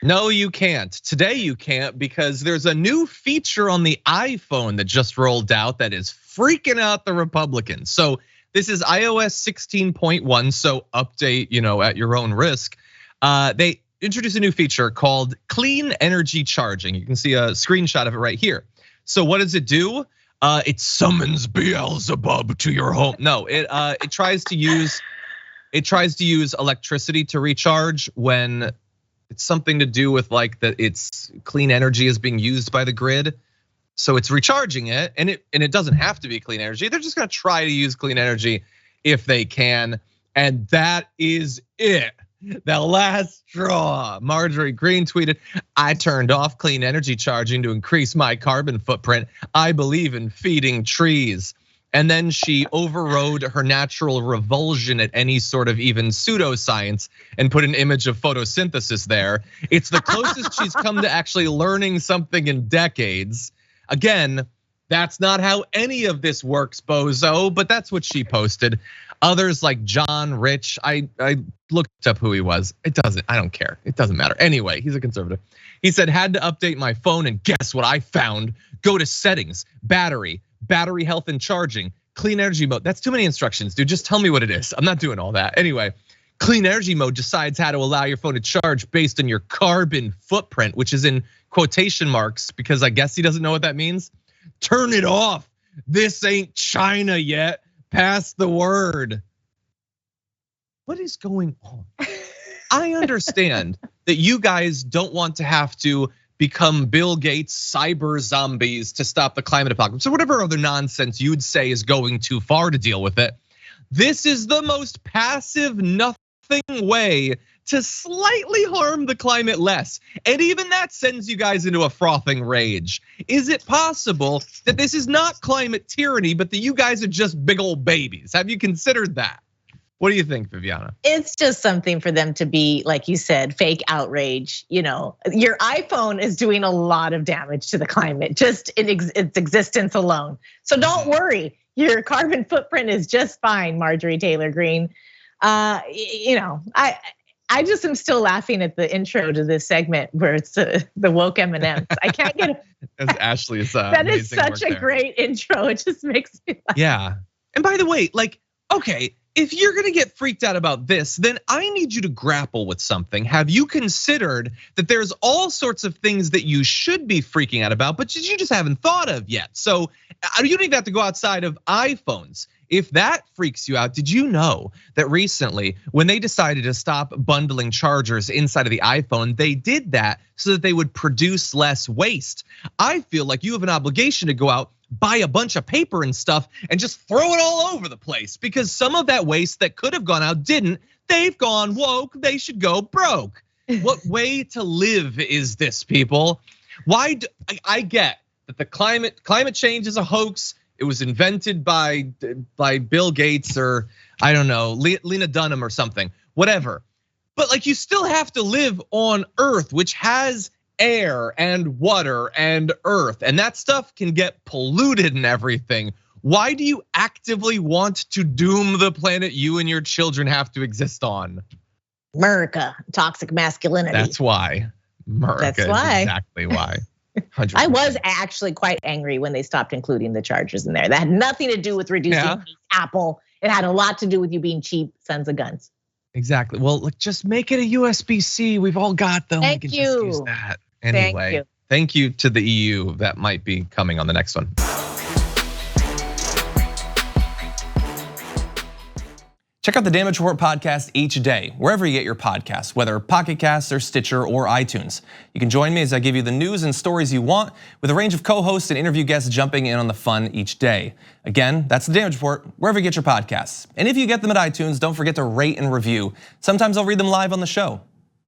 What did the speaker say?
No, you can't. Today you can't because there's a new feature on the iPhone that just rolled out that is freaking out the Republicans. So this is iOS 16.1, so update, at your own risk. They introduced a new feature called clean energy charging. You can see a screenshot of it right here. So what does it do? It summons Beelzebub to your home. No, it tries to use electricity to recharge when it's something to do with like that it's clean energy is being used by the grid. So it's recharging it, and it doesn't have to be clean energy. They're just gonna try to use clean energy if they can, and that is it. The last straw. Marjorie Greene tweeted, "I turned off clean energy charging to increase my carbon footprint. I believe in feeding trees." And then she overrode her natural revulsion at any sort of even pseudoscience and put an image of photosynthesis there. It's the closest she's come to actually learning something in decades. Again, that's not how any of this works, bozo, but that's what she posted. Others like John Rich, I looked up who he was. I don't care. It doesn't matter. Anyway, he's a conservative. He said, "Had to update my phone and guess what I found? Go to settings, battery health and charging, clean energy mode." That's too many instructions, dude. Just tell me what it is. I'm not doing all that. Anyway, clean energy mode decides how to allow your phone to charge based on your carbon footprint, which is in quotation marks because I guess he doesn't know what that means. Turn it off. This ain't China yet. Pass the word. What is going on? I understand that you guys don't want to have to become Bill Gates cyber zombies to stop the climate apocalypse or whatever other nonsense you'd say is going too far to deal with it. This is the most passive, nothing way to slightly harm the climate less. And even that sends you guys into a frothing rage. Is it possible that this is not climate tyranny, but that you guys are just big old babies? Have you considered that? What do you think, Viviana? It's just something for them to be, like you said, fake outrage. Your iPhone is doing a lot of damage to the climate, just in its existence alone. So don't worry, your carbon footprint is just fine, Marjorie Taylor Greene. I just am still laughing at the intro to this segment where it's the woke M&Ms. I can't get That's Ashley's. That is such a great intro. It just makes me laugh. Yeah, and by the way, okay, if you're gonna get freaked out about this, then I need you to grapple with something. Have you considered that there's all sorts of things that you should be freaking out about, but you just haven't thought of yet? So you don't even have to go outside of iPhones. If that freaks you out, did you know that recently when they decided to stop bundling chargers inside of the iPhone, they did that so that they would produce less waste? I feel like you have an obligation to go out, buy a bunch of paper and stuff and just throw it all over the place because some of that waste that could have gone out didn't. They've gone woke, they should go broke. What way to live is this, people? I get that the climate change is a hoax. It was invented by Bill Gates or I don't know, Lena Dunham or something, whatever. But you still have to live on Earth, which has air and water and earth, and that stuff can get polluted and everything. Why do you actively want to doom the planet you and your children have to exist on? America, toxic masculinity. That's why. That's why. Exactly why. 100%. I was actually quite angry when they stopped including the chargers in there. That had nothing to do with reducing Apple. It had a lot to do with you being cheap sons of guns. Exactly. Well, just make it a USB-C. We've all got them. Thank you. Just use that. Anyway, thank you to the EU. That might be coming on the next one. Check out the Damage Report podcast each day, wherever you get your podcasts, whether Pocket Casts or Stitcher or iTunes. You can join me as I give you the news and stories you want, with a range of co-hosts and interview guests jumping in on the fun each day. Again, that's the Damage Report, wherever you get your podcasts. And if you get them at iTunes, don't forget to rate and review. Sometimes I'll read them live on the show.